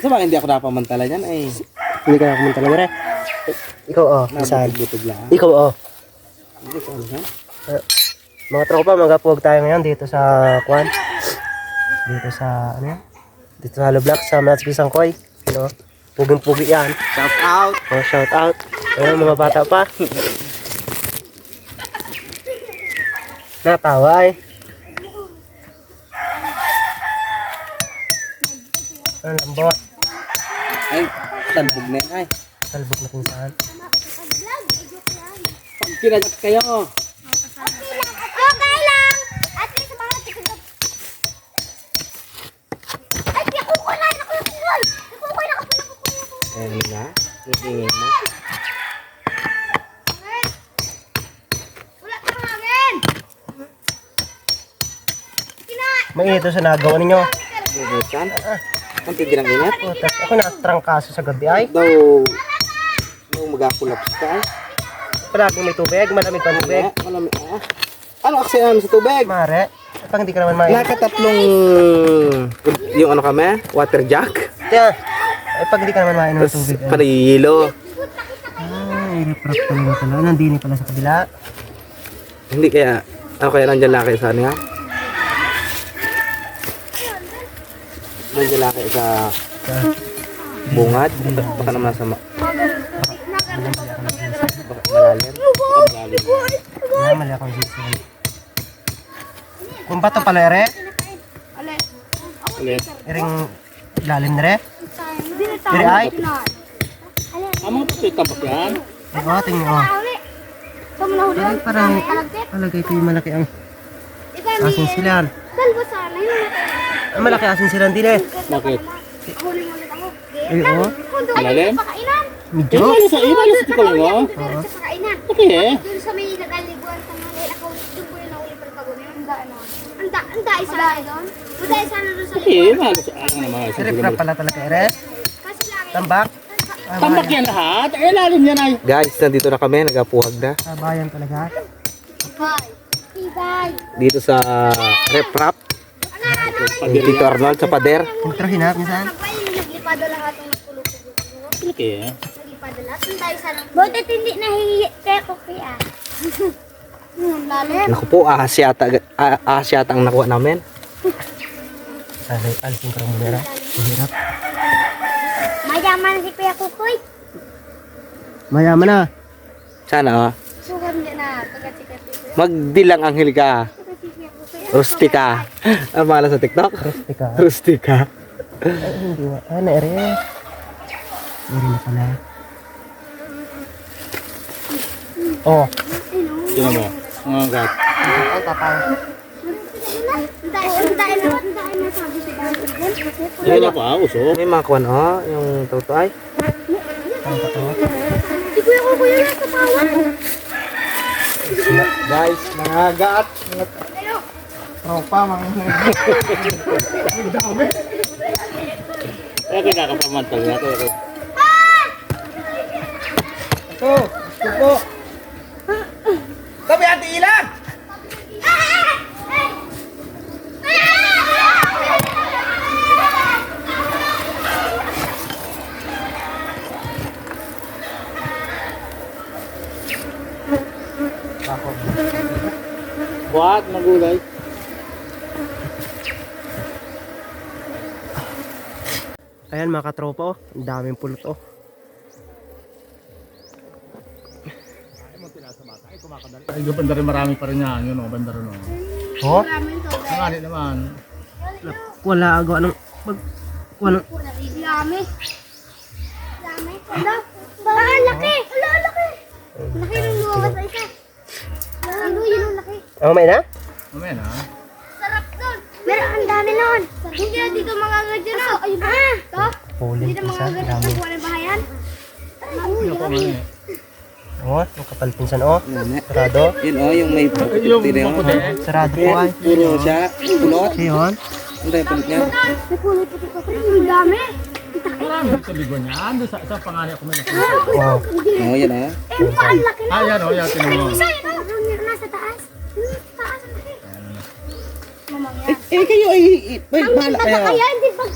Sa bakit hindi ako napamantala niyan ay. Hindi ka nakamantala mo rin. Ikaw saan? Nabutog lang. Ikaw Hindi ko alam. Mga tropa, magapuwag tayo ngayon dito sa Kwan. Dito sa, ano yan? Dito sa Hollow Block, sa Matsby Sangkoy. You know? Puging-pugi yan. Shout out. Shout out. Ayun, mga bata pa. Natawa eh. Ang lambot. Ay, talbog na yan ay. Talbog na kung saan. Pag kinagat kayo. Okay lang. At least mga titigap. Ay, kukulay na ko yung kuloy. Kukulay na ko. Ayun nga. Hihingin mo. Wala kang hangin. May ito sa nagawa ninyo. Bubusan. Ang tigil ang inat. Tapos ako natrangkaso sa gabi ay. Daw. Daw magakulaps ka ay. Palaging may tubig, malamig pa tubig. Malamig. Ano aksyon sa tubig? Mare, pag hindi ka naman mainit. Nakatatlong yung ano kami? Water jack? Tiyan, ay pag hindi ka naman mainit ng Tapos tubig. panihilo. Irap-rap talaga pala. Nandini pala sa kabila. Hindi kaya, ano kaya nandyan laki sa ano nga? Nandyan laki sa bungad? Baka naman sa baka malalim? Baka malalim. Mali akong sisi. Kung bato pala ere, Ulit. iring lalim na re. Hindi na Ere ay. Amang puso tapak yan? Oo, tingin o. Ay, parang palagay ko yung malaki ang asin silan. Dalwa sana yun. Ang malaki asin silan din eh. Bakit? Huling ulit ako. Ay, oo. Malalim? Pakainan. Medyo. Imalis ko lang oh. Diretso sa pakainan. Okay eh. Doon sa may nagaliguan sa mga ako, doon ko yung nahuli pa rin pagod. Ang dai sana doon. Ang dai sana doon sa Okay, imalis. Ano naman? Sirip-rap pala talaga ere. Kasi lang Tambak. Tambak yan lahat. Eh, lalim yan ay. Guys, nandito na kami. Nagapuhag na. Kabayan talaga. Hi. Ibay. Dito sa Reprap. Ni Tito Arnold sa pader. Intro hinap minsan. Naglipado lahat ng nagkulog-kulog. Okay eh. Naglipado lahat. Ang dai sana. Butit hindi nahihiya kaya ko kaya. Lalim. Naku po, ahas yata ang nakuha namin. Alisin ko muna ra. Hirap. Mayaman si Kuya Kukoy. Mayaman na. Sana oh. Sukan din na. Pagkat-sikat si Kuya. Magdilang anghel ka. Rustica. Ang mahal sa TikTok? Teka. Rustica. Ay, hindi wa. Ano ere? Ere na pala. Oh. Sino mo? Mga gat. Ay, tatay. Ang dai na sabi si Kuya. Yan na pa, uso. May mga kwan oh, yung tutoy. Si Kuya Kukoy na sa tawag. Guys, mga gat. Tropa, mga dami. Kaya kinakapamantal na ito. Ito, po. Kami Ate Ilan! Buhat, magulay. Ayan mga katropa oh. Ang daming pulot oh. Ay, banda rin marami pa rin yan, yun o, banda rin o. Oh? Nangali naman. Wala agaw ng wala. Dami. Dami. Ah, laki. Ala, laki. Laki ng luwas sa isa. Ano yun ang laki. May na? Mamaya na. Sarap doon. Meron ang dami noon. Hindi na dito magagadyo na. Ayun na. To? Pulin Hindi na pinsan. magagadyo Dami. sa buwan ng bahayan. Hindi ako mamaya. Oh, yung kapal pinsan oh. Sarado. Yun oh, yung may Yung puti na yun. maputi. Sarado po ay. Puro siya, pulot. Yun. Ano tayo pulit niya? May kulay puti pa rin. Ang dami. Marami sa ligo niyan. Doon sa pangali ako may nakita. Wow. Oo, yan ah. Eh, ang laki na. Ah, yan o, yan. Tingnan mo. Isa yun. Yung nasa taas. Yung taas ang laki. Mamang yan. Eh, kayo ay, bahala kayo. Kaya hindi pag...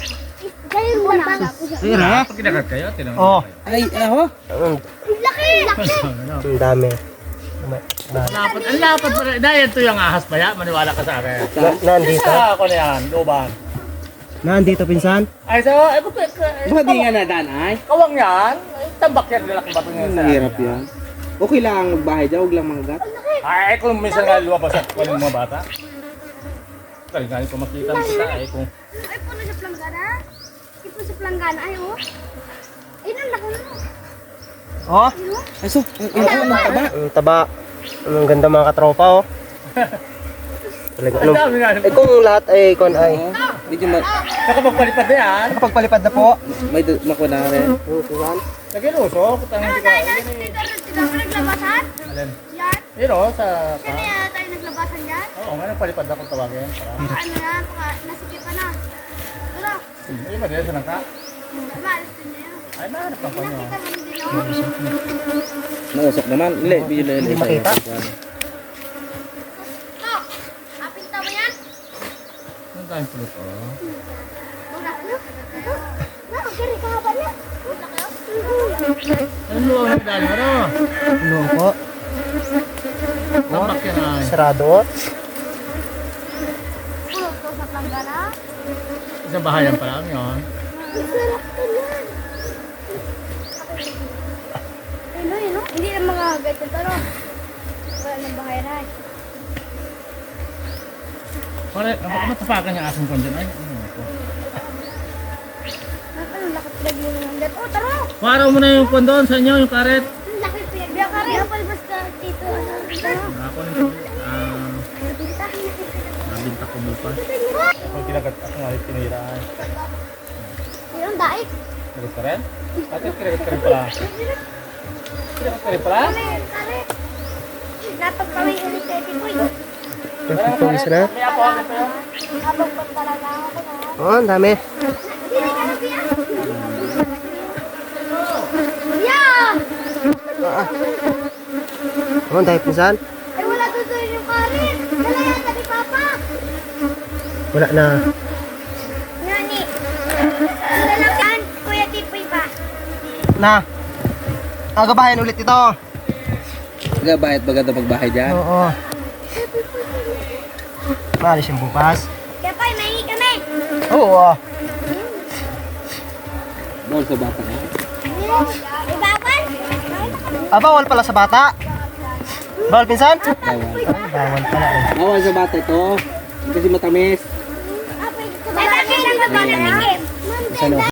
Kaya mo na. Pag kinagat kayo, tinanong Oh. Ay, aho. Laki! Laki! Ang dami. Lapad, ang lapad pa rin. Dahil ito yung ahas pa yan, maniwala ka sa akin. Nandito. Sa ako na yan, luban. Nandito, pinsan. Ay, so, ay, Bakit di nga nadaan ay? kawang yan. Ay, tambak yan, lalaking bato nga sa Mahirap yan. Okay lang magbahay dyan, huwag lang manggat. Ay, kung minsan nga lumabas at walang mga bata. Galing-galing ko makita kita ay kung Ay, puno sa planggana. Ipo sa planggana. Ay, oh. Ay, nang laki na. Oh, Ay, so, ang taba. ang taba. Ang ganda mga katropa, oh. Talaga, ang ano? dami nga. Eh, kung lahat ay, kon ay. Medyo Nakapagpalipad na yan. Nakapagpalipad na po. may nakuha na rin. Pinsan. Nagilusok. Kutang hindi ka. Dito ka naglabasan? Alin? Yan. Pero sa... Kaya tayo naglabasan yan? Oo, nga nagpalipad na kung tawagin. Baka ano yan? Baka nasikipan na. Pero, Ay, madali sa nangka. maalis din na yan. Ay, nahanap lang ko nyo. Nakita mo din ako. Nausok naman. Hindi makita. To, apinta mo yan? Ang tayong pulit ko. Wala ka na? Ito? Na, ang gari ka ba niya? Wala kayo? Ang luwang ng dali, ano? Luwang po. Tambak yan ay. Sarado, oh. Pulo to sa planggana. Isang bahayan pa lang yun. Ang sarap to yan. Ano yun, no? Hindi na mga ganyan to, no? Wala nang bahay na. Pare, baka matapakan yung asong kondyan. Ay, ano ako. Ano, lakot lagi mo ng gat. Oh, taro! Paraw mo na yung kondon sa inyo, yung karet. Ang laki pinag. Biya ka rin. Kapal basta dito. Ano? Ako na nabinta ko bukas. Ako kinagat, ako nga tinira ay. Yung daik. Kinagat ka rin? Ate, kinagat ka rin pala. Kinagat ka rin pala? Kare. Napagpawin ulit kay Pipoy. Pagpapawis na. May ako agad pa yun. Napagpag talaga ako na. Oh, ang dami. Hindi ka na biya. Yeah! Oh, ang dami, pinsan. Ay, wala doon yung karin. Dala yata ni Papa. Wala na. Nani. Dala lang yan. Kuya Tipoy pa. Na. Agabahin ulit ito. Gabayat maganda magbahay dyan. Oo. Maalis yung bukas. Kaya pa, mahingi kami. Oo. Bawal sa bata na. Ibabal. Ah, bawal pala sa bata. Bawal, pinsan? Bawal. Bawal pala eh. Bawal sa bata ito. Kasi matamis. Ay, bakit lang ba na tikim? Sa loob.